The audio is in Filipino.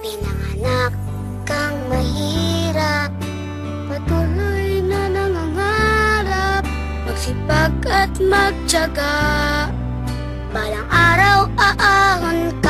Pinanganak kang mahirap, patuloy na nangangarap, magsipag at magtiyaga. Balang araw aahon ka